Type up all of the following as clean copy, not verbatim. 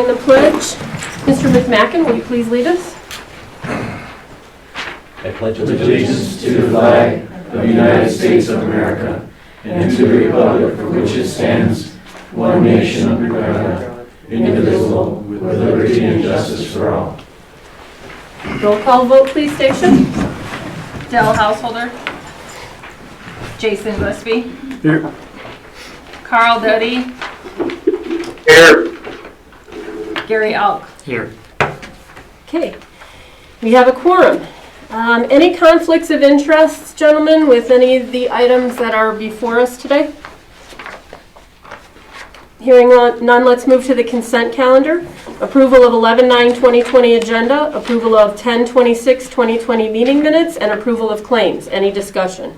in the pledge. Mr. McMacken, will you please lead us? I pledge allegiance to the flag of the United States of America and to the republic for which it stands, one nation under God, indivisible, with liberty and justice for all. Roll call vote, please, station. Dell Householder. Jason Gillespie. Here. Carl Doty. Here. Gary Alk. Here. Okay, we have a quorum. Any conflicts of interest, gentlemen, with any of the items that are before us today? Hearing none, let's move to the consent calendar. Approval of 11/9/2020 agenda, approval of 10/26/2020 meeting minutes, and approval of claims. Any discussion?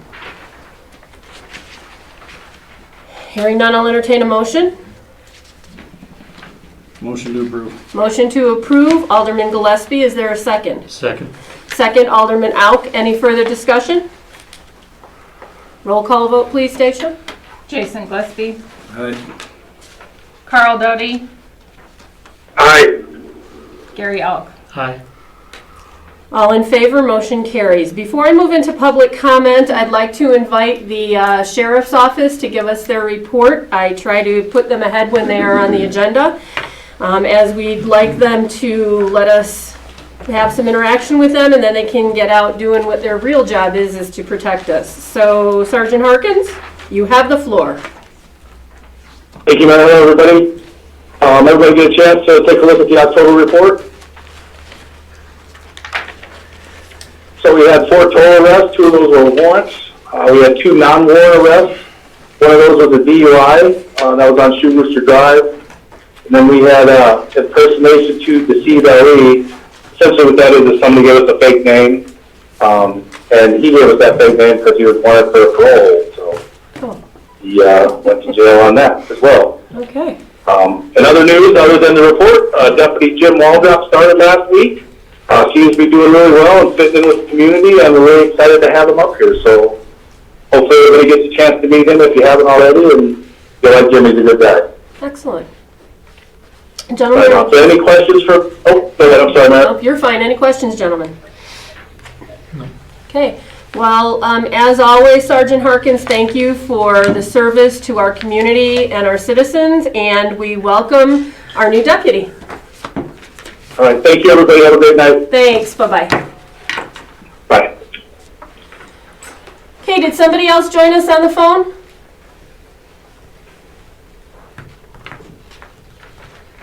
Hearing none, I'll entertain a motion. Motion to approve. Motion to approve, Alderman Gillespie. Is there a second? Second. Second, Alderman Auk. Any further discussion? Roll call vote, please, Stacia. Jason Gillespie. Aye. Carl Doty. Aye. Gary Alk. Aye. All in favor, motion carries. Before I move into public comment, I'd like to invite the Sheriff's Office to give us their report. I try to put them ahead when they are on the agenda, as we'd like them to let us have some interaction with them, and then they can get out doing what their real job is to protect us. So, Sergeant Harkins, you have the floor. Thank you, Madam Mayor, everybody. Everybody get a chance to take a look at the October report. So we had 4 total arrests, 2 of those were warrants. We had 2 non-warrant arrests. One of those was a DUI, that was on Shoe Rooster Drive. And then we had impersonation to deceive LE. Essentially what that is somebody gave us a fake name, and he gave us that fake name because he was wanted for parole. So he went to jail on that as well. Okay. In other news, other than the report, Deputy Jim Waldrop started last week. Seems to be doing really well and fitting in with the community. I'm really excited to have him up here. So hopefully everybody gets a chance to meet him if you haven't already, and feel like Jimmy's a good guy. Excellent. Gentlemen, So any questions for? Oh, go ahead. I'm sorry, Matt. oh, you're fine. Any questions, gentlemen? No. Okay. Well, as always, Sergeant Harkins, thank you for the service to our community and our citizens, and we welcome our new deputy. All right. Thank you, everybody. Have a great night. Thanks. Bye-bye. Bye. Okay, did somebody else join us on the phone?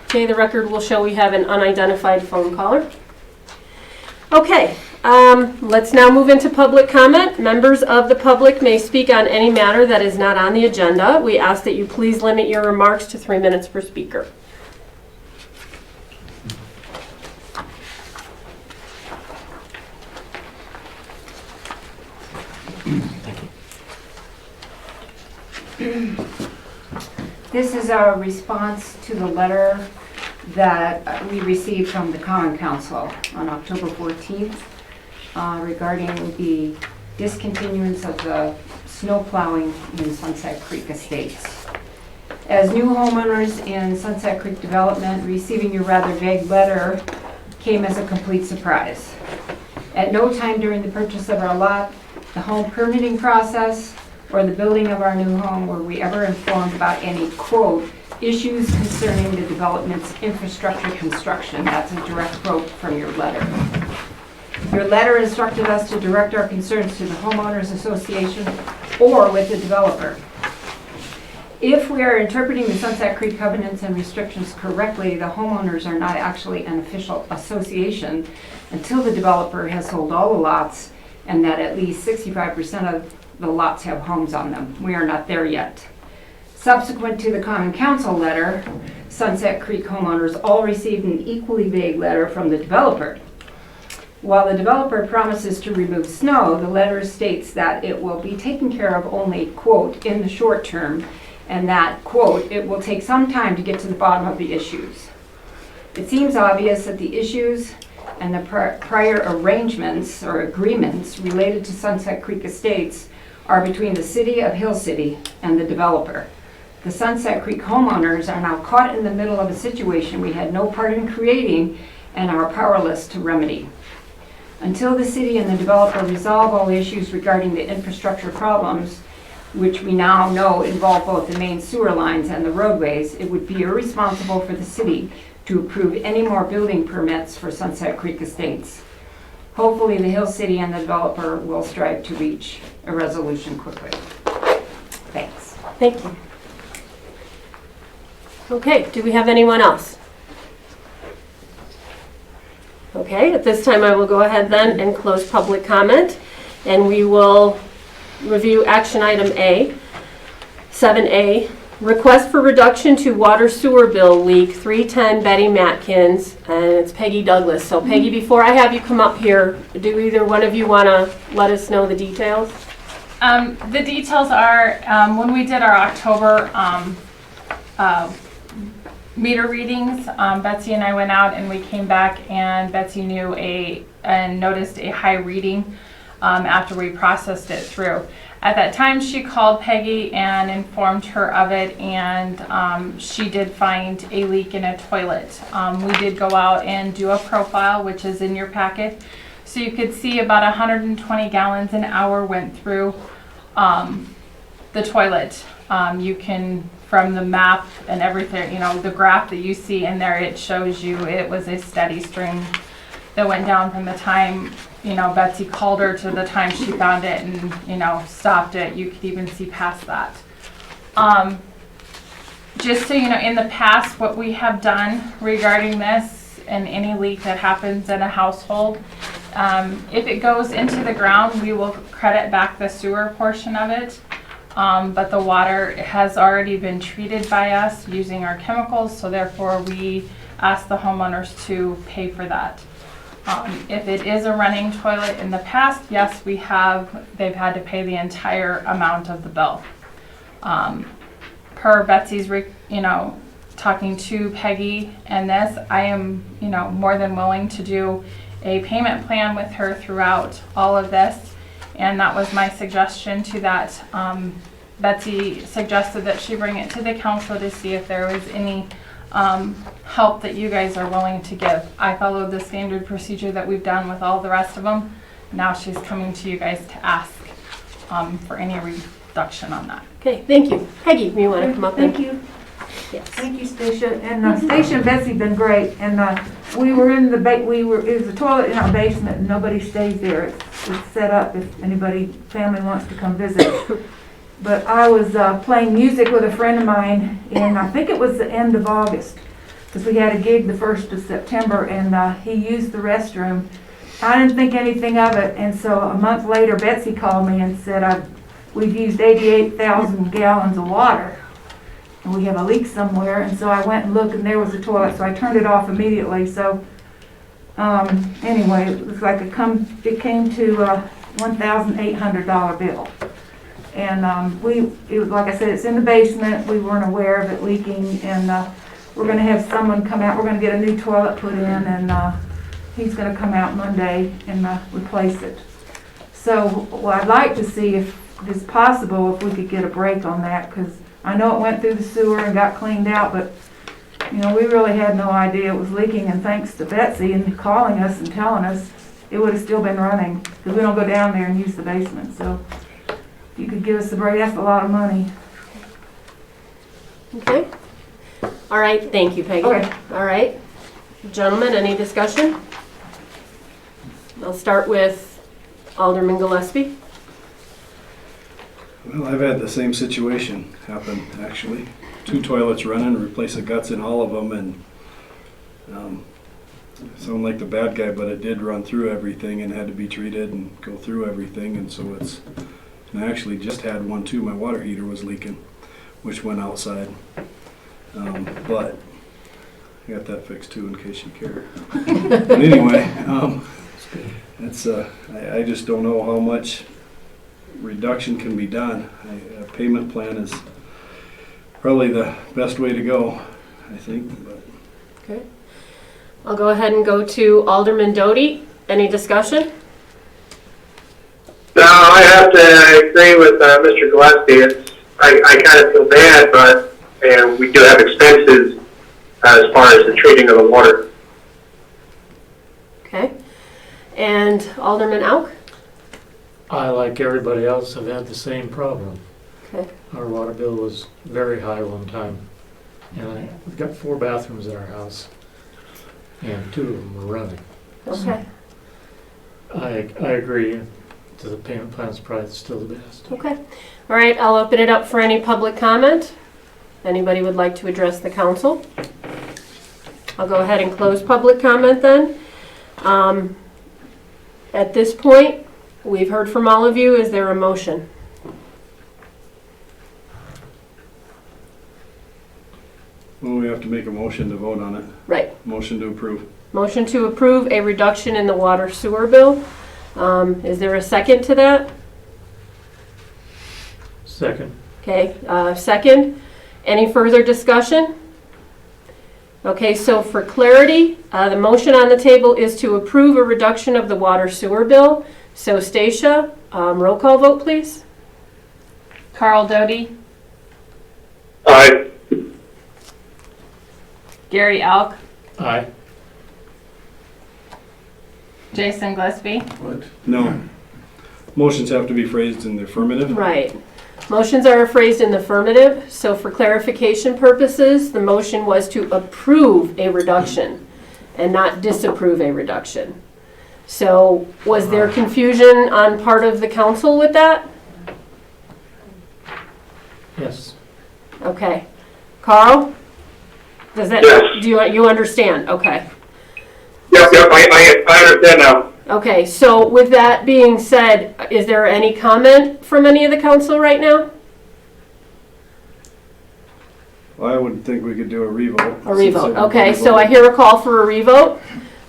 Okay, the record will show we have an unidentified phone caller. Okay, let's now move into public comment. Members of the public may speak on any matter that is not on the agenda. We ask that you please limit your remarks to 3 minutes per speaker. This is our response to the letter that we received from the Common Council on October 14th regarding the discontinuance of the snow plowing in Sunset Creek Estates. As new homeowners in Sunset Creek Development, receiving your rather vague letter came as a complete surprise. At no time during the purchase of our lot, the home permitting process, or the building of our new home were we ever informed about any, quote, issues concerning the development's infrastructure construction. That's a direct quote from your letter. Your letter instructed us to direct our concerns to the Homeowners Association or with the developer. If we are interpreting the Sunset Creek covenants and restrictions correctly, the homeowners are not actually an official association until the developer has sold all the lots and that at least 65% of the lots have homes on them. We are not there yet. Subsequent to the Common Council letter, Sunset Creek homeowners all received an equally vague letter from the developer. While the developer promises to remove snow, the letter states that it will be taken care of only, quote, in the short term, and that, quote, it will take some time to get to the bottom of the issues. It seems obvious that the issues and the prior arrangements or agreements related to Sunset Creek Estates are between the City of Hill City and the developer. The Sunset Creek homeowners are now caught in the middle of a situation we had no part in creating and are powerless to remedy. Until the city and the developer resolve all issues regarding the infrastructure problems, which we now know involve both the main sewer lines and the roadways, it would be irresponsible for the city to approve any more building permits for Sunset Creek Estates. Hopefully, the Hill City and the developer will strive to reach a resolution quickly. Thanks. Thank you. Okay, do we have anyone else? Okay, at this time I will go ahead then and close public comment, and we will review action item A, 7A, request for reduction to water sewer bill leak 310 Betty Matkins, and it's Peggy Douglas. So Peggy, before I have you come up here, do either one of you want to let us know the details? The details are, when we did our October meter readings, Betsy and I went out and we came back and Betsy knew and noticed a high reading after we processed it through. At that time, she called Peggy and informed her of it, and she did find a leak in a toilet. We did go out and do a profile, which is in your packet. So you could see about 120 gallons an hour went through the toilet. You can, from the map and everything, the graph that you see in there, it shows you it was a steady stream that went down from the time, Betsy called her to the time she found it and, stopped it. You could even see past that. Just so you know, in the past, what we have done regarding this and any leak that happens in a household, if it goes into the ground, we will credit back the sewer portion of it. But the water has already been treated by us using our chemicals, so therefore we ask the homeowners to pay for that. If it is a running toilet in the past, yes, they've had to pay the entire amount of the bill. Per Betsy's, talking to Peggy and this, I am, more than willing to do a payment plan with her throughout all of this. And that was my suggestion to that. Betsy suggested that she bring it to the council to see if there was any help that you guys are willing to give. I followed the standard procedure that we've done with all the rest of them. Now she's coming to you guys to ask for any reduction on that. Okay, thank you. Peggy, you want to come up? Thank you. Yes. Thank you, Stacia. And Stacia and Betsy been great. And we were in the it was a toilet in our basement, and nobody stays there. It's set up if family wants to come visit. But I was playing music with a friend of mine, and I think it was the end of August, because we had a gig the 1st of September, and he used the restroom. I didn't think anything of it, and so a month later, Betsy called me and said, we've used 88,000 gallons of water, and we have a leak somewhere. And so I went and looked, and there was a toilet, so I turned it off immediately. So anyway, it was like it came to a $1,800 bill. And it was, like I said, it's in the basement. We weren't aware of it leaking, and we're going to have someone come out. We're going to get a new toilet put in, and he's going to come out Monday and replace it. So what I'd like to see, if it's possible, if we could get a break on that, because I know it went through the sewer and got cleaned out, but we really had no idea it was leaking. And thanks to Betsy and calling us and telling us, it would have still been running, because we don't go down there and use the basement. So if you could give us a break, that's a lot of money. Okay. All right, thank you, Peggy. Okay. All right. Gentlemen, any discussion? I'll start with Alderman Gillespie. Well, I've had the same situation happen, actually. 2 toilets running, replace the guts in all of them, and sound like the bad guy, but it did run through everything and had to be treated and go through everything, and so and I actually just had one too. My water heater was leaking, which went outside, but I got that fixed too in case you care. But anyway, I just don't know how much reduction can be done. A payment plan is probably the best way to go, I think. But. Okay. I'll go ahead and go to Alderman Doty. Any discussion? No, I have to agree with Mr. Gillespie. I kind of feel bad, but and we do have expenses as far as the treating of the water. Okay. And Alderman Auk? I, like everybody else, have had the same problem. Okay. Our water bill was very high one time. And we've got 4 bathrooms in our house, and 2 of them were running. Okay. I agree that the payment plan's probably still the best. Okay. All right, I'll open it up for any public comment. Anybody would like to address the council? I'll go ahead and close public comment then. At this point, we've heard from all of you. Is there a motion? Well, we have to make a motion to vote on it. Right. Motion to approve. Motion to approve a reduction in the water sewer bill. Is there a second to that? Second. Okay, second. Any further discussion? Okay, so for clarity, the motion on the table is to approve a reduction of the water sewer bill. So Stacia, roll call vote, please. Carl Doty, Aye. Gary Elk, Aye. Jason Gillespie, What? No. Motions have to be phrased in the affirmative. Right. Motions are phrased in the affirmative, so for clarification purposes, the motion was to approve a reduction and not disapprove a reduction. So was there confusion on part of the council with that? Yes. Okay. Carl? Does that, Yes. do you understand? Okay. Yep, I understand now. Okay, so with that being said, is there any comment from any of the council right now? I would think we could do a revote. A revote, okay, so I hear a call for a revote,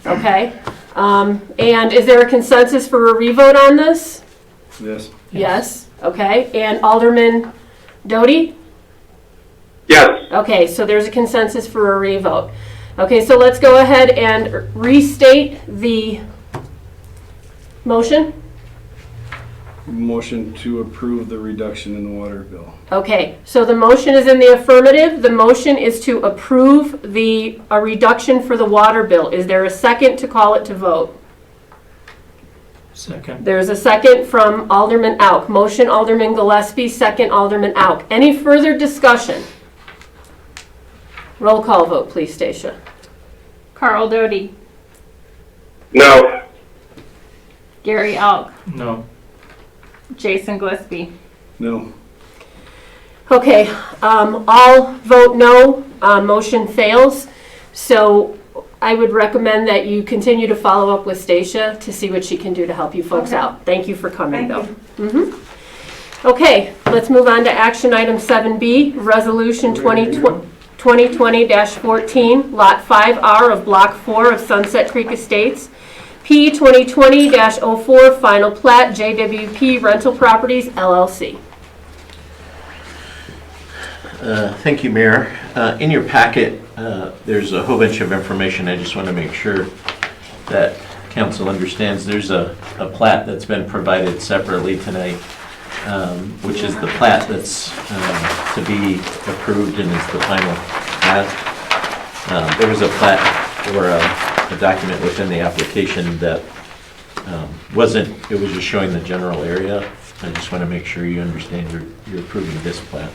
okay. And is there a consensus for a revote on this? Yes. Yes, okay, and Alderman Doty? Yes. Okay, so there's a consensus for a revote. Okay, so let's go ahead and restate the motion. Motion to approve the reduction in the water bill. Okay, so the motion is in the affirmative. The motion is to approve a reduction for the water bill. Is there a second to call it to vote? Second. There's a second from Alderman Auk. Motion Alderman Gillespie, second Alderman Auk. Any further discussion? Roll call vote, please, Stacia. Carl Doty, No. Gary Elk, No. Jason Gillespie, No. Okay, all vote no, motion fails. So I would recommend that you continue to follow up with Stacia to see what she can do to help you folks Okay. out. Thank you for coming, Thank though. Okay, let's move on to action item 7B, Resolution 2020-14, Lot 5R of Block 4 of Sunset Creek Estates, P 2020-04, Final Plat, JWP Rental Properties, LLC. Thank you, Mayor. In your packet, there's a whole bunch of information. I just want to make sure that council understands. There's a plat that's been provided separately tonight, which is the plat that's to be approved and is the final plat. There was a plat or a document within the application that wasn't, it was just showing the general area. I just want to make sure you understand you're approving this plat.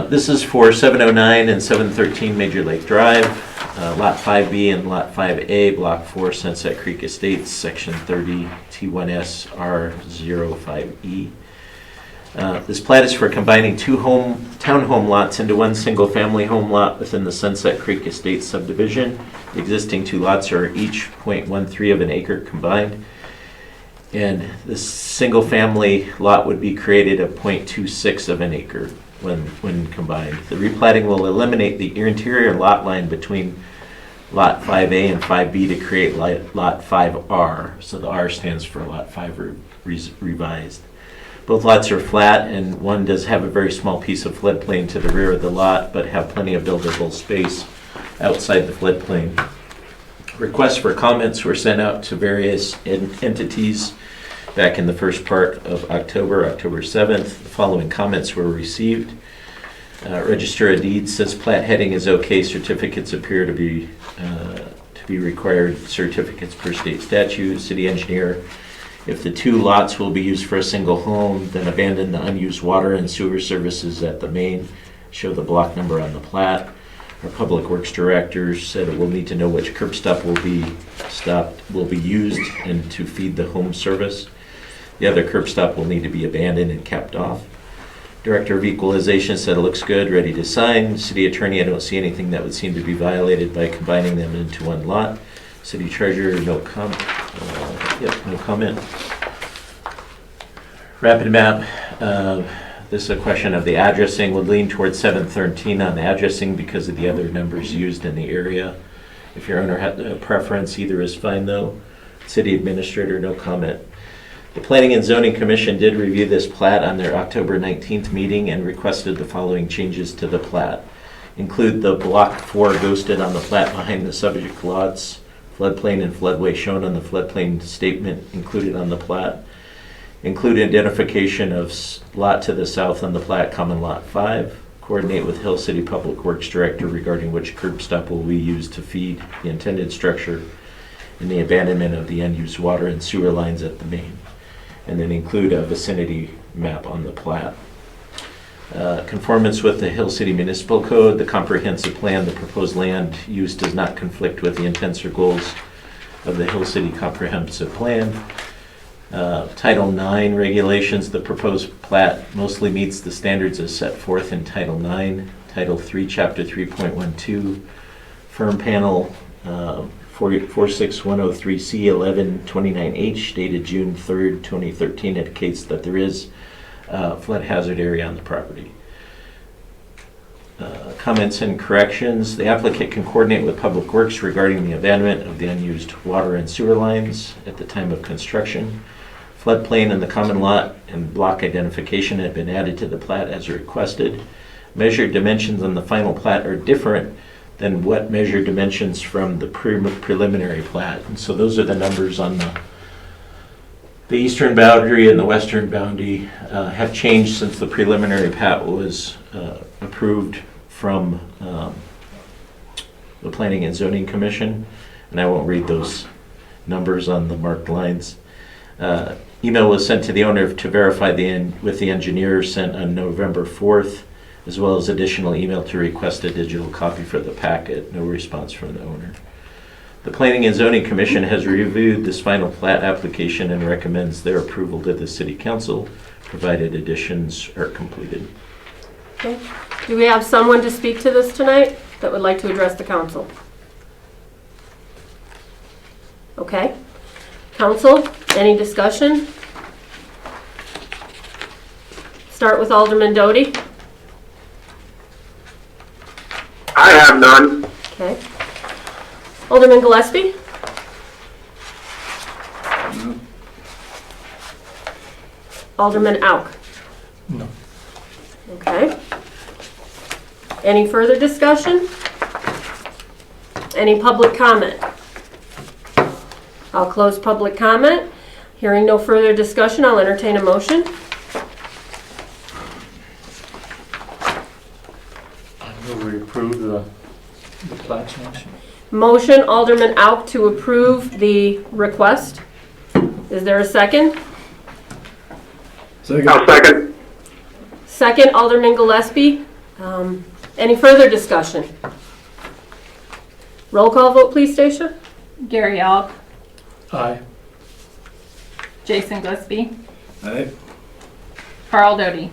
This is for 709 and 713 Major Lake Drive, Lot 5B and Lot 5A, Block 4, Sunset Creek Estates, Section 30, T1S R05E. This plat is for combining 2 townhome lots into 1 single-family home lot within the Sunset Creek Estates subdivision. The existing 2 lots are each 0.13 of an acre combined. And this single-family lot would be created at 0.26 of an acre when combined. The replatting will eliminate the interior lot line between Lot 5A and 5B to create Lot 5R. So the R stands for Lot 5 revised. Both lots are flat, and one does have a very small piece of floodplain to the rear of the lot, but have plenty of buildable space outside the floodplain. Requests for comments were sent out to various entities back in the first part of October 7th. The following comments were received. Register of Deeds says plat heading is okay. Certificates appear to be required certificates per state statute. City engineer, if the 2 lots will be used for a single home, then abandon the unused water and sewer services at the main. Show the block number on the plat. Our public works director said we'll need to know which curb stop will be used and to feed the home service. The other curb stop will need to be abandoned and capped off. Director of Equalization said it looks good, ready to sign. City Attorney, I don't see anything that would seem to be violated by combining them into one lot. City Treasurer, no comment. No comment. Rapid map. This is a question of the addressing. Would lean towards 713 on the addressing because of the other numbers used in the area. If your owner had a preference, either is fine though. City Administrator, no comment. The Planning and Zoning Commission did review this plat on their October 19th meeting and requested the following changes to the plat. Include the block 4 ghosted on the plat behind the subject lots, floodplain and floodway shown on the floodplain statement included on the plat. Include identification of lot to the south on the plat, common lot 5. Coordinate with Hill City Public Works Director regarding which curb stop will be used to feed the intended structure and the abandonment of the unused water and sewer lines at the main. And then include a vicinity map on the plat. Conformance with the Hill City Municipal Code, the comprehensive plan, the proposed land use does not conflict with the intents or goals of the Hill City Comprehensive Plan. Title IX regulations, the proposed plat mostly meets the standards as set forth in Title IX. Title III, Chapter 3.12, firm panel 46103C1129H dated June 3rd, 2013 indicates that there is a flood hazard area on the property. Comments and corrections. The applicant can coordinate with Public Works regarding the abandonment of the unused water and sewer lines at the time of construction. Floodplain and the common lot and block identification have been added to the plat as requested. Measured dimensions on the final plat are different than what measured dimensions from the preliminary plat. And so those are the numbers on the eastern boundary and the western boundary have changed since the preliminary plat was approved from the Planning and Zoning Commission. And I won't read those numbers on the marked lines. Email was sent to the owner to verify with the engineer sent on November 4th, as well as additional email to request a digital copy for the packet. No response from the owner. The Planning and Zoning Commission has reviewed this final plat application and recommends their approval to the City Council, provided additions are completed. Okay. Do we have someone to speak to this tonight that would like to address the council? Okay. Council, any discussion? Start with Alderman Doty. I have none. Okay. Alderman Gillespie? No. Alderman Auk? No. Okay. Any further discussion? Any public comment? I'll close public comment. Hearing no further discussion, I'll entertain a motion. I move we approve the plat change. Motion Alderman Auk to approve the request. Is there a second? Second. I'll second. Second Alderman Gillespie. Any further discussion? Roll call vote, please, Stacia. Gary Elk, Aye. Jason Gillespie, Aye. Carl Doty.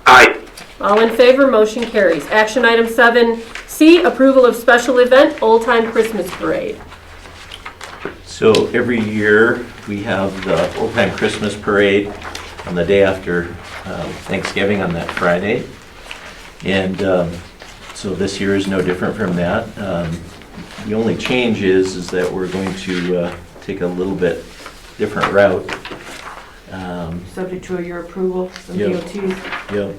Aye. All in favor, motion carries. Action item 7C, approval of special event, Old Time Christmas Parade. So every year we have the Old Time Christmas Parade on the day after Thanksgiving on that Friday. And so this year is no different from that. The only change is that we're going to take a little bit different route. Subject to your approval, some Yep. DOTs. Yep.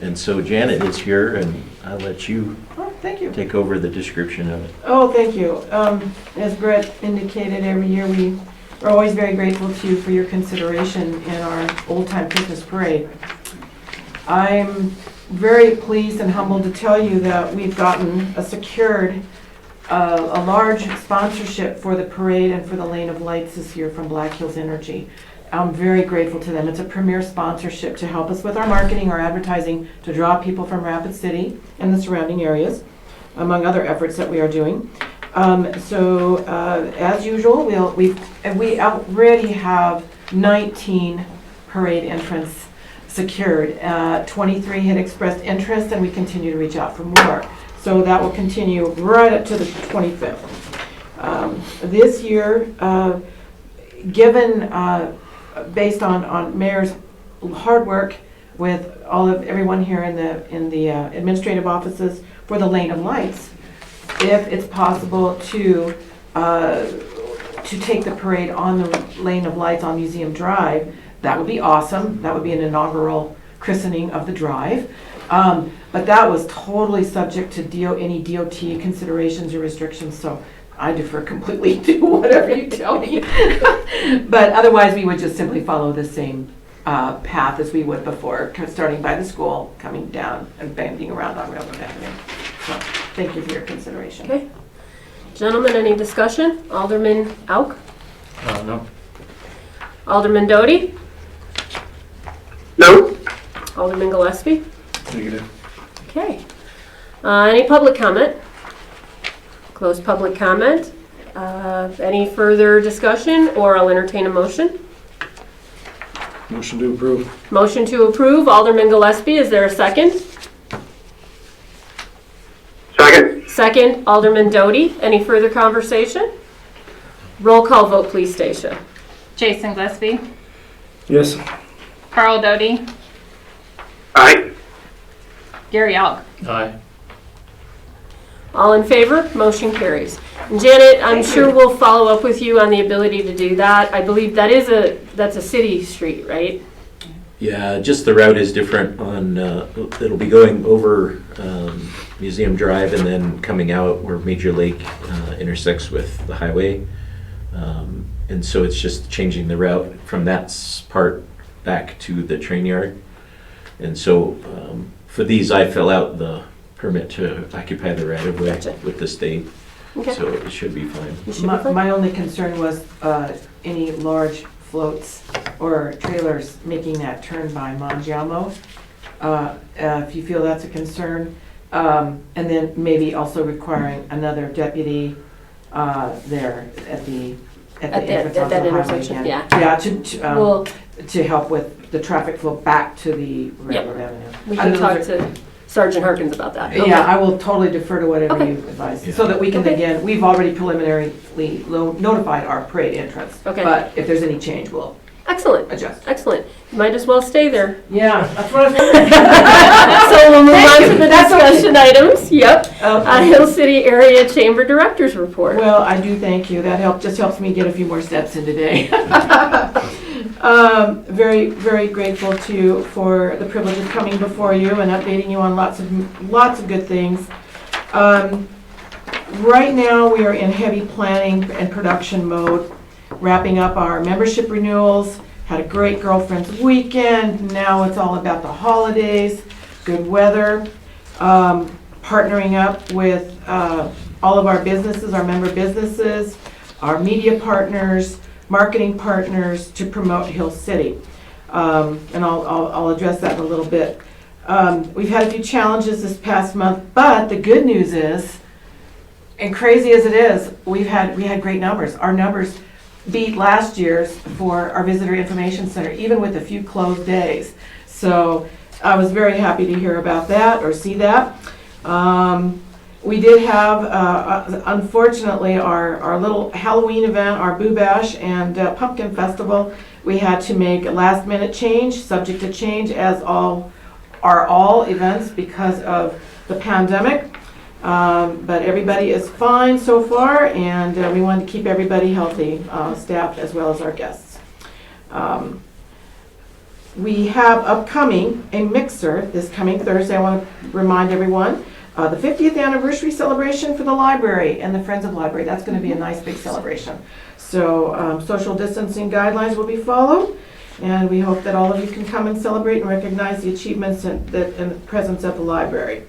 And so Janet is here, and I'll let you Oh, thank you. take over the description of it. Oh, thank you. As Brett indicated, every year we're always very grateful to you for your consideration in our Old Time Christmas Parade. I'm very pleased and humbled to tell you that we've gotten secured a large sponsorship for the parade and for the Lane of Lights this year from Black Hills Energy. I'm very grateful to them. It's a premier sponsorship to help us with our marketing, our advertising, to draw people from Rapid City and the surrounding areas, among other efforts that we are doing. As usual, we already have 19 parade entrants secured. 23 had expressed interest, and we continue to reach out for more. So that will continue right up to the 25th. This year, given based on Mayor's hard work with everyone here in the administrative offices for the Lane of Lights, if it's possible to take the parade on the Lane of Lights on Museum Drive, that would be awesome. That would be an inaugural christening of the drive. But that was totally subject to any DOT considerations or restrictions, so I defer completely to whatever you tell me. But otherwise, we would just simply follow the same path as we would before, starting by the school, coming down and bending around on Railroad Avenue. So, thank you for your consideration. Okay. Gentlemen, any discussion? Alderman Auk? No. Alderman Doty? No? Alderman Gillespie? Negative. Okay. Any public comment? Close public comment. Any further discussion, or I'll entertain a motion? Motion to approve. Motion to approve, Alderman Gillespie. Is there a second? Second? Second, Alderman Doty. Any further conversation? Roll call vote, please, Stacia. Jason Gillespie, Yes. Carl Doty, Aye. Gary Alk. Aye. All in favor? Motion carries. And Janet, I'm sure we'll follow up with you on the ability to do that. I believe that's a city street, right? Yeah, just the route is different on, it'll be going over Museum Drive and then coming out where Major Lake intersects with the highway. And so it's just changing the route from that part back to the train yard. And so for these, I fill out the permit to occupy the right of way Gotcha. with the state. Okay. So it should be fine. You should be fine. My only concern was any large floats or trailers making that turn by Mangiamo. If you feel that's a concern, and then maybe also requiring another deputy there at the entrance at onto that the highway intersection, again. yeah. Well, to help with the traffic flow back to the Railroad Avenue. we can talk to Sergeant Harkins about that. Okay. Yeah, I will totally defer to whatever Okay. you advise, Yeah. so that we can, Okay. again, we've already preliminarily notified our parade entrance. Okay. But if there's any change, we'll Excellent, adjust. excellent. Might as well stay there. Yeah, that's what So we'll move on to the That's okay. discussion items. Yep. Okay. Hill City Area Chamber Directors Report. Well, I do thank you. That just helps me get a few more steps in today. Very, very grateful to you for the privilege of coming before you and updating you on lots of good things. Right now, we are in heavy planning and production mode, wrapping up our membership renewals. Had a great girlfriend's weekend. Now it's all about the holidays, good weather. Partnering up with all of our businesses, our member businesses, our media partners, marketing partners to promote Hill City. And I'll address that in a little bit. We've had a few challenges this past month, but the good news is, and crazy as it is, we had great numbers. Our numbers beat last year's for our Visitor Information Center, even with a few closed days. So I was very happy to hear about that or see that. We did have, unfortunately, our little Halloween event, our Boo Bash and Pumpkin Festival. We had to make a last-minute change, subject to change, as all events because of the pandemic. But everybody is fine so far, and we wanted to keep everybody healthy, staff as well as our guests. We have upcoming a mixer this coming Thursday. I want to remind everyone, the 50th anniversary celebration for the library and the Friends of Library. That's going to be a nice big celebration. So social distancing guidelines will be followed. And we hope that all of you can come and celebrate and recognize the achievements and the presence of the library.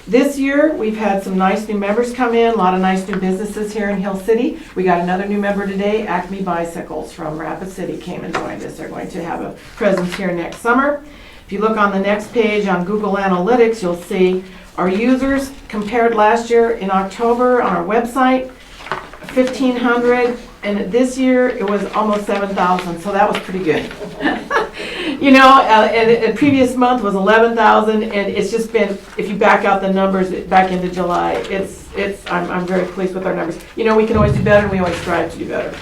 This year, we've had some nice new members come in, a lot of nice new businesses here in Hill City. We got another new member today, Acme Bicycles from Rapid City came and joined us. They're going to have a presence here next summer. If you look on the next page on Google Analytics, you'll see our users compared last year in October on our website, 1,500, and this year it was almost 7,000, so that was pretty good. You know, and the previous month was 11,000, and it's just been, if you back out the numbers back into July, I'm very pleased with our numbers. You know, we can always do better, and we always strive to do better.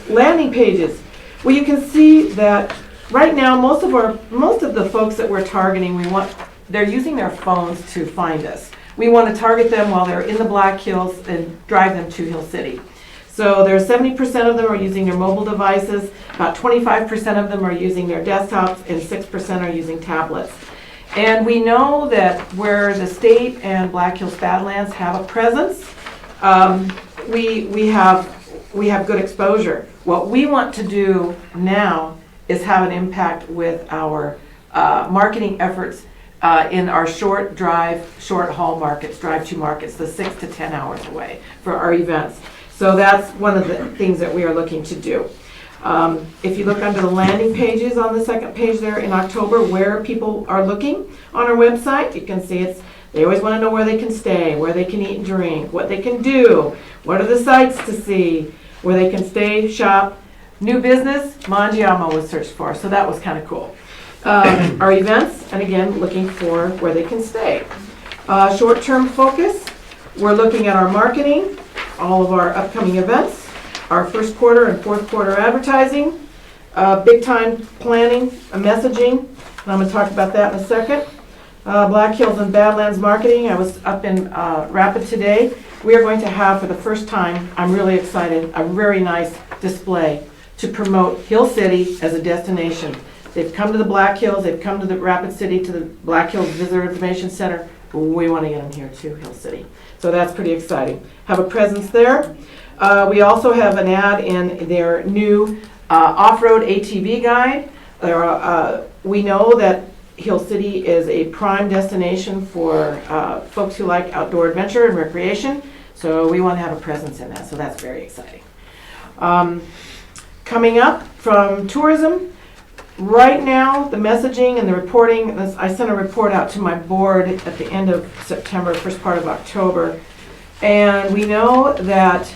Landing pages. Well, you can see that right now, most of the folks that we're targeting, they're using their phones to find us. We want to target them while they're in the Black Hills and drive them to Hill City. So there's 70% of them are using their mobile devices, about 25% of them are using their desktops, and 6% are using tablets. And we know that where the state and Black Hills Badlands have a presence, we have good exposure. What we want to do now is have an impact with our marketing efforts in our short haul markets, drive-to markets, the 6 to 10 hours away for our events. So that's one of the things that we are looking to do. If you look under the landing pages on the second page there in October, where people are looking on our website, you can see they always want to know where they can stay, where they can eat and drink, what they can do, what are the sites to see, where they can stay, shop. New business, Mangiamo was searched for, so that was kind of cool. Our events, and again, looking for where they can stay. Short-term focus, we're looking at our marketing, all of our upcoming events, our first quarter and fourth quarter advertising, big time planning, messaging, and I'm going to talk about that in a second. Black Hills and Badlands marketing, I was up in Rapid today. We are going to have, for the first time, I'm really excited, a very nice display to promote Hill City as a destination. They've come to the Black Hills, they've come to the Rapid City, to the Black Hills Visitor Information Center. We want to get them here to Hill City. So that's pretty exciting. Have a presence there. We also have an ad in their new off-road ATV guide. We know that Hill City is a prime destination for folks who like outdoor adventure and recreation. So we want to have a presence in that. So that's very exciting. Coming up from tourism, right now, the messaging and the reporting, I sent a report out to my board at the end of September, first part of October, and we know that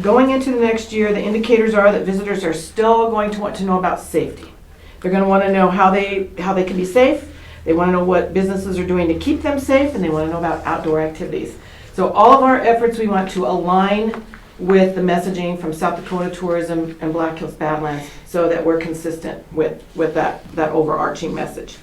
going into the next year, the indicators are that visitors are still going to want to know about safety. They're going to want to know how they can be safe, they want to know what businesses are doing to keep them safe, and they want to know about outdoor activities. So all of our efforts, we want to align with the messaging from South Dakota Tourism and Black Hills Badlands so that we're consistent with that overarching message.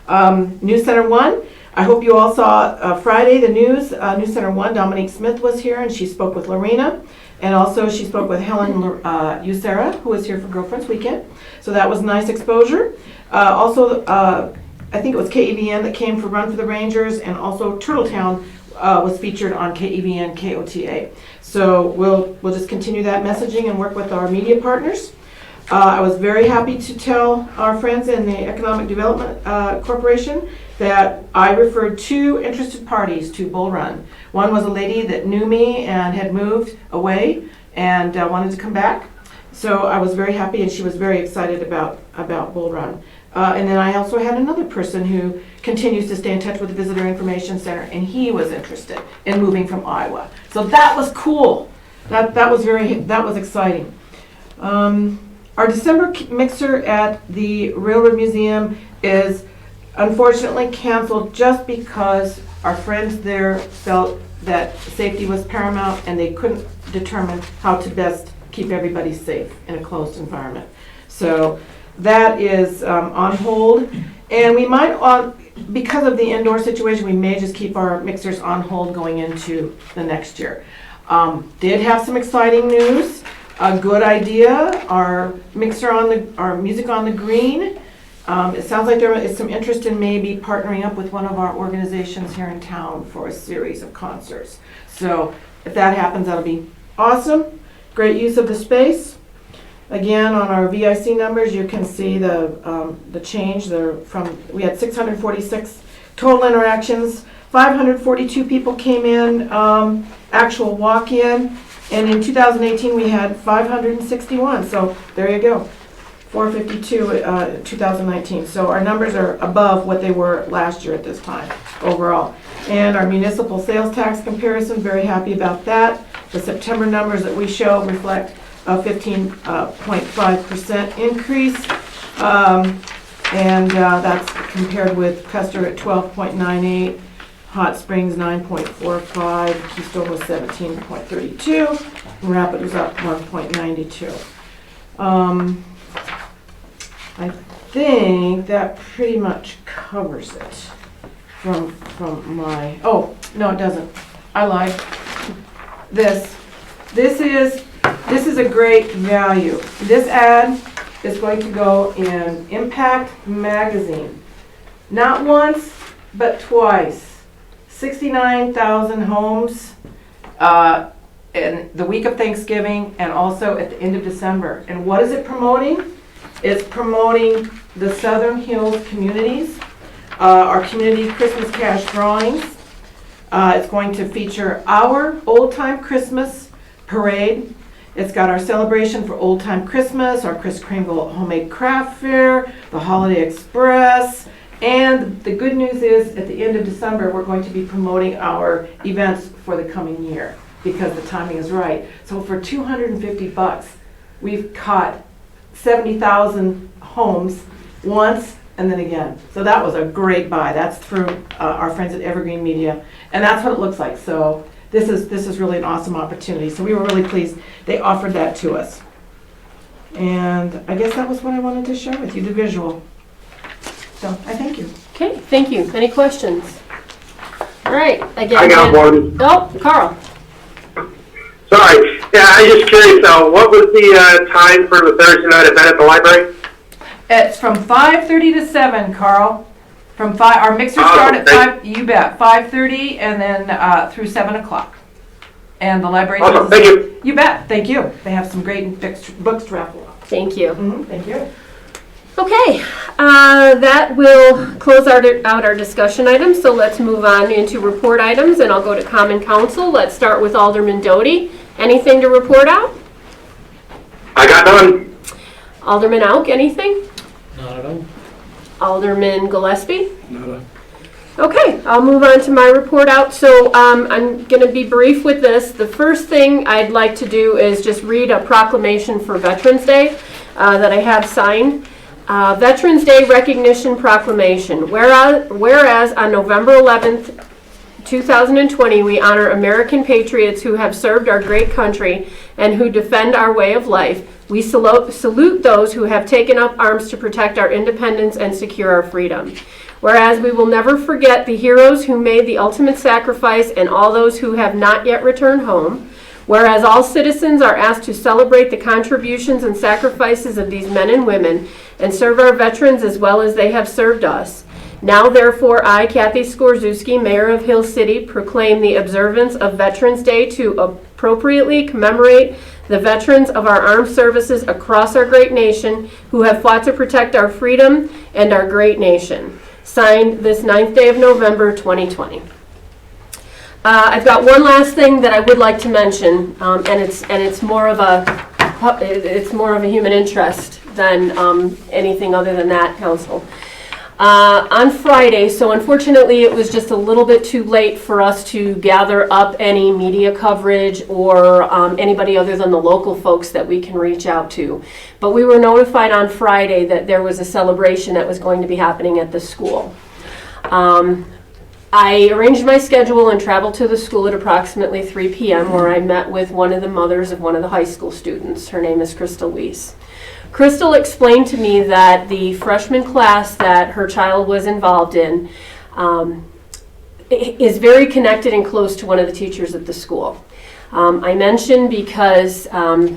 News Center 1, I hope you all saw Friday the news. News Center 1, Dominique Smith was here and she spoke with Lorena, and also she spoke with Helen Usera, who was here for Girlfriend's Weekend. So that was nice exposure. Also, I think it was KEVN that came for Run for the Rangers, and also Turtletown was featured on KEVN KOTA. So we'll just continue that messaging and work with our media partners. I was very happy to tell our friends in the Economic Development Corporation that I referred 2 interested parties to Bull Run. One was a lady that knew me and had moved away and wanted to come back. So I was very happy, and she was very excited about Bull Run. And then I also had another person who continues to stay in touch with the Visitor Information Center, and he was interested in moving from Iowa. So that was cool. That was exciting. Our December mixer at the Railroad Museum is unfortunately canceled just because our friends there felt that safety was paramount and they couldn't determine how to best keep everybody safe in a closed environment. So that is on hold, and we might, because of the indoor situation, we may just keep our mixers on hold going into the next year. Did have some exciting news. A good idea, our Music on the Green. It sounds like there is some interest in maybe partnering up with one of our organizations here in town for a series of concerts. So if that happens, that'll be awesome. Great use of the space. Again, on our VIC numbers, you can see the change. We had 646 total interactions, 542 people came in, actual walk-in, and in 2018 we had 561. So there you go, 452 2019. So our numbers are above what they were last year at this time overall. And our municipal sales tax comparison, very happy about that. The September numbers that we show reflect a 15.5% increase. That's compared with Custer at 12.98, Hot Springs 9.45, Keystone was 17.32, and Rapid was up 1.92. I think that pretty much covers it from my, oh, no it doesn't. I lied. This is a great value. This ad is going to go in Impact Magazine. Not once, but twice. 69,000 homes in the week of Thanksgiving and also at the end of December. And what is it promoting? It's promoting the Southern Hills communities, our community Christmas cash drawings. It's going to feature our Old Time Christmas parade. It's got our celebration for Old Time Christmas, our Kris Kringle Homemade Craft Fair, the Holiday Express, and the good news is at the end of December we're going to be promoting our events for the coming year because the timing is right. So for $250, we've caught 70,000 homes once and then again. So that was a great buy. That's through our friends at Evergreen Media, and that's what it looks like. So this is really an awesome opportunity. So we were really pleased they offered that to us. And I guess that was what I wanted to share with you, the visual. So I thank you. Okay, thank you. Any questions? All right, again. I got one. Oh, Carl. Sorry. Yeah, I'm just curious, what was the time for the Thursday night event at the library? It's from 5:30 to 7, Carl. From 5, our mixers start at 5, you bet, 5:30 and then through 7 o'clock. And the library. Awesome, thank you. You bet, thank you. They have some great books to raffle off. Thank you. Thank you. Okay, that will close out our discussion items, so let's move on into report items, and I'll go to Common Council. Let's start with Alderman Doty. Anything to report out? I got none. Alderman Auk, anything? Not at all. Alderman Gillespie? Nada. Okay, I'll move on to my report out. So I'm going to be brief with this. The first thing I'd like to do is just read a proclamation for Veterans Day that I have signed. Veterans Day Recognition Proclamation. Whereas on November 11th, 2020, we honor American patriots who have served our great country and who defend our way of life. We salute those who have taken up arms to protect our independence and secure our freedom. Whereas we will never forget the heroes who made the ultimate sacrifice and all those who have not yet returned home. Whereas all citizens are asked to celebrate the contributions and sacrifices of these men and women and serve our veterans as well as they have served us. Now, therefore, I, Kathy Skorzewski, Mayor of Hill City, proclaim the observance of Veterans Day to appropriately commemorate the veterans of our armed services across our great nation who have fought to protect our freedom and our great nation. Signed this 9th day of November, 2020. I've got one last thing that I would like to mention, and it's more of a human interest than anything other than that, Council. On Friday, so unfortunately it was just a little bit too late for us to gather up any media coverage or anybody other than the local folks that we can reach out to. But we were notified on Friday that there was a celebration that was going to be happening at the school. I arranged my schedule and traveled to the school at approximately 3 p.m. where I met with one of the mothers of one of the high school students. Her name is Crystal Weiss. Crystal explained to me that the freshman class that her child was involved in is very connected and close to one of the teachers at the school. I mentioned because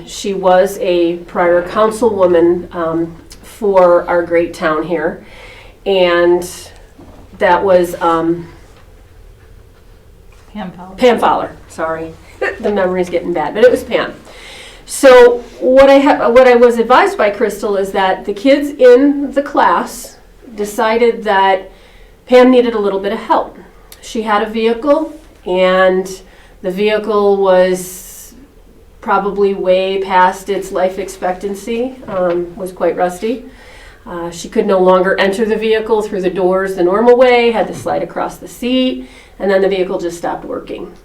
she was a prior councilwoman for our great town here, and that was Pam Fowler, sorry. The memory's getting bad, but it was Pam. So what I was advised by Crystal is that the kids in the class decided that Pam needed a little bit of help. She had a vehicle, and the vehicle was probably way past its life expectancy, was quite rusty. She could no longer enter the vehicle through the doors the normal way, had to slide across the seat, and then the vehicle just stopped working.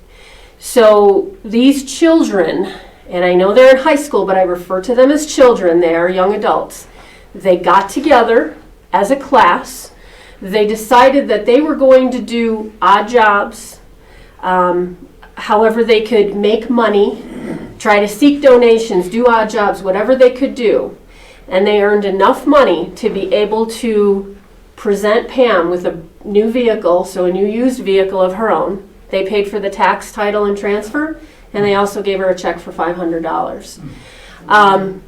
So these children, and I know they're in high school, but I refer to them as children, they are young adults. They got together as a class. They decided that they were going to do odd jobs, however they could make money, try to seek donations, do odd jobs, whatever they could do. And they earned enough money to be able to present Pam with a new vehicle, so a new used vehicle of her own. They paid for the tax, title, and transfer, and they also gave her a check for $500.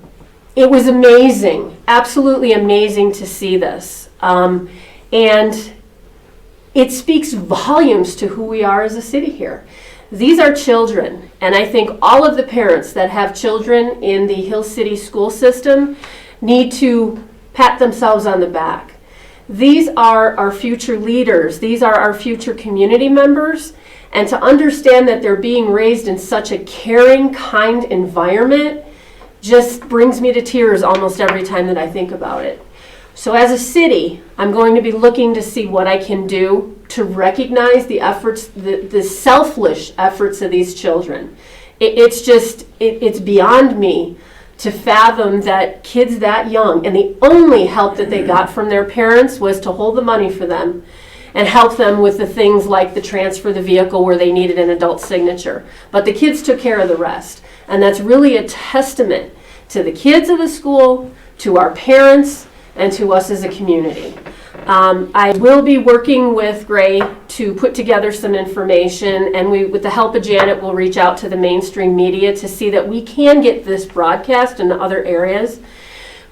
It was amazing, absolutely amazing to see this. And it speaks volumes to who we are as a city here. These are children, and I think all of the parents that have children in the Hill City school system need to pat themselves on the back. These are our future leaders. These are our future community members. And to understand that they're being raised in such a caring, kind environment just brings me to tears almost every time that I think about it. So as a city, I'm going to be looking to see what I can do to recognize the efforts, the selfless efforts of these children. It's beyond me to fathom that kids that young, and the only help that they got from their parents was to hold the money for them and help them with the things like the transfer of the vehicle where they needed an adult signature. But the kids took care of the rest. And that's really a testament to the kids of the school, to our parents, and to us as a community. I will be working with Gray to put together some information, and with the help of Janet, we'll reach out to the mainstream media to see that we can get this broadcast in other areas.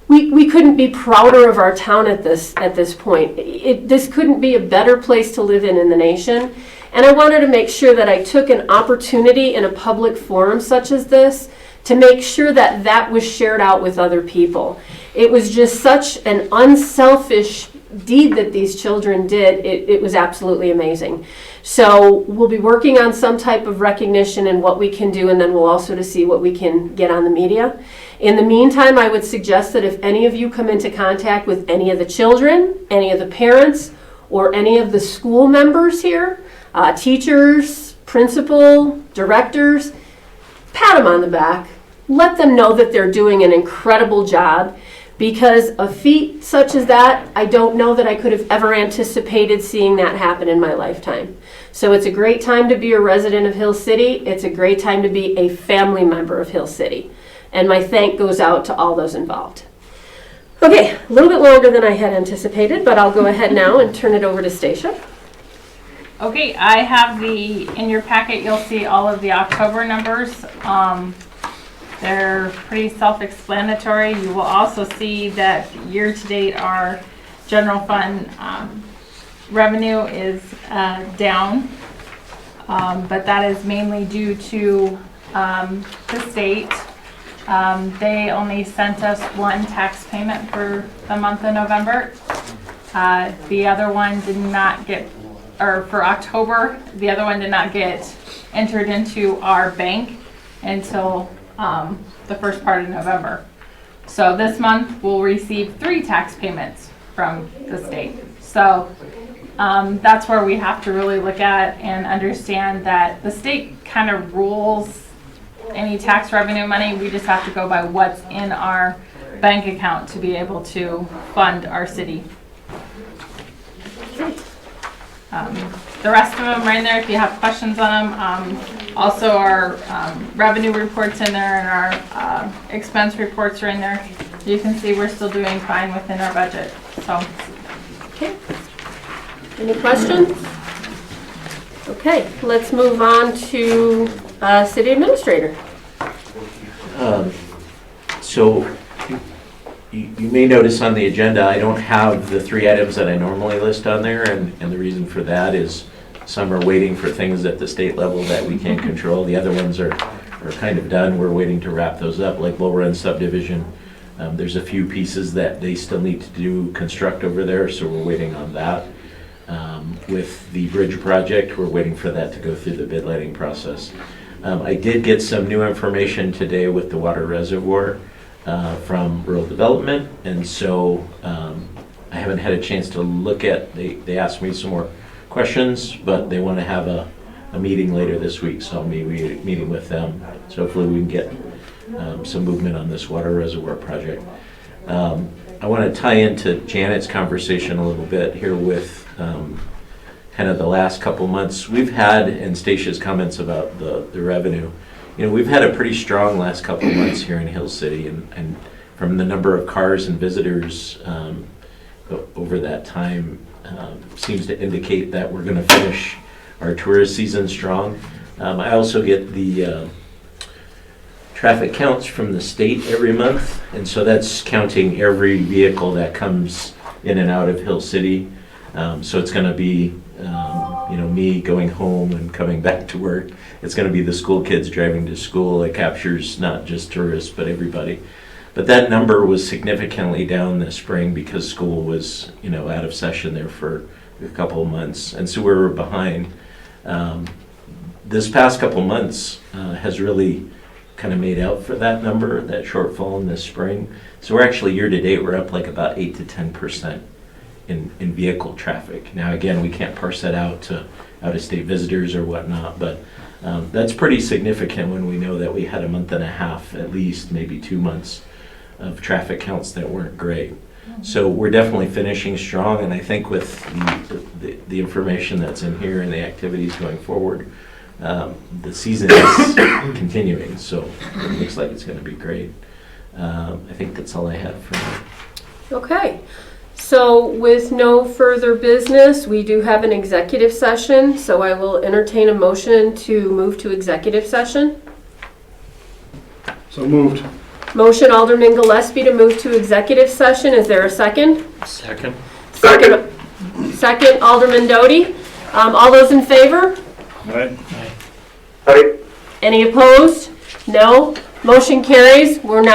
We couldn't be prouder of our town at this point. This couldn't be a better place to live in the nation. And I wanted to make sure that I took an opportunity in a public forum such as this to make sure that that was shared out with other people. It was just such an unselfish deed that these children did. It was absolutely amazing. So we'll be working on some type of recognition and what we can do, and then we'll also to see what we can get on the media. In the meantime, I would suggest that if any of you come into contact with any of the children, any of the parents, or any of the school members here, teachers, principal, directors, pat them on the back. Let them know that they're doing an incredible job, because a feat such as that, I don't know that I could have ever anticipated seeing that happen in my lifetime. So it's a great time to be a resident of Hill City. It's a great time to be a family member of Hill City. And my thank goes out to all those involved. Okay, a little bit longer than I had anticipated, but I'll go ahead now and turn it over to Stacia. Okay, I have in your packet, you'll see all of the October numbers. They're pretty self-explanatory. You will also see that year-to-date our general fund revenue is down, but that is mainly due to the state. They only sent us one tax payment for the month of November. The other one did not get, or for October, the other one did not get entered into our bank until the first part of November. So this month we'll receive 3 tax payments from the state. So that's where we have to really look at and understand that the state kind of rules any tax revenue money. We just have to go by what's in our bank account to be able to fund our city. The rest of them are in there if you have questions on them. Also our revenue reports in there, and our expense reports are in there. You can see we're still doing fine within our budget. So, Okay. Any questions? Okay, let's move on to City Administrator. So you may notice on the agenda, I don't have the 3 items that I normally list on there, and the reason for that is Some are waiting for things at the state level that we can't control. The other ones are kind of done. We're waiting to wrap those up, like Bull Run subdivision. There's a few pieces that they still need to construct over there, so we're waiting on that. With the bridge project, we're waiting for that to go through the bid letting process. I did get some new information today with the water reservoir from rural development, and so I haven't had a chance to look at, they asked me some more questions, but they want to have a meeting later this week, so I'll be meeting with them. So hopefully we can get some movement on this water reservoir project. I want to tie into Janet's conversation a little bit here with kind of the last couple months. We've had, and Stacey's comments about the revenue, we've had a pretty strong last couple of months here in Hill City, and from the number of cars and visitors over that time seems to indicate that we're going to finish our tourist season strong. I also get the traffic counts from the state every month, and so that's counting every vehicle that comes in and out of Hill City. So it's going to be me going home and coming back to work. It's going to be the school kids driving to school. It captures not just tourists but everybody. But that number was significantly down this spring because school was out of session there for a couple of months, and so we were behind. This past couple of months has really kind of made out for that number, that shortfall in this spring. So we're actually year to date, we're up like about 8 to 10% in vehicle traffic. Now again, we can't parse that out to out-of-state visitors or whatnot, but that's pretty significant when we know that we had a month and a half, at least maybe 2 months of traffic counts that weren't great. So we're definitely finishing strong, and I think with the information that's in here and the activities going forward, the season is continuing, so it looks like it's going to be great. I think that's all I have for now. Okay. So with no further business, we do have an executive session, so I will entertain a motion to move to executive session. So moved. Motion Alderman Gillespie to move to executive session. Is there a second? Second. Second, Alderman Doty. All those in favor? All right. Aye. Any opposed? No. Motion carries. We're now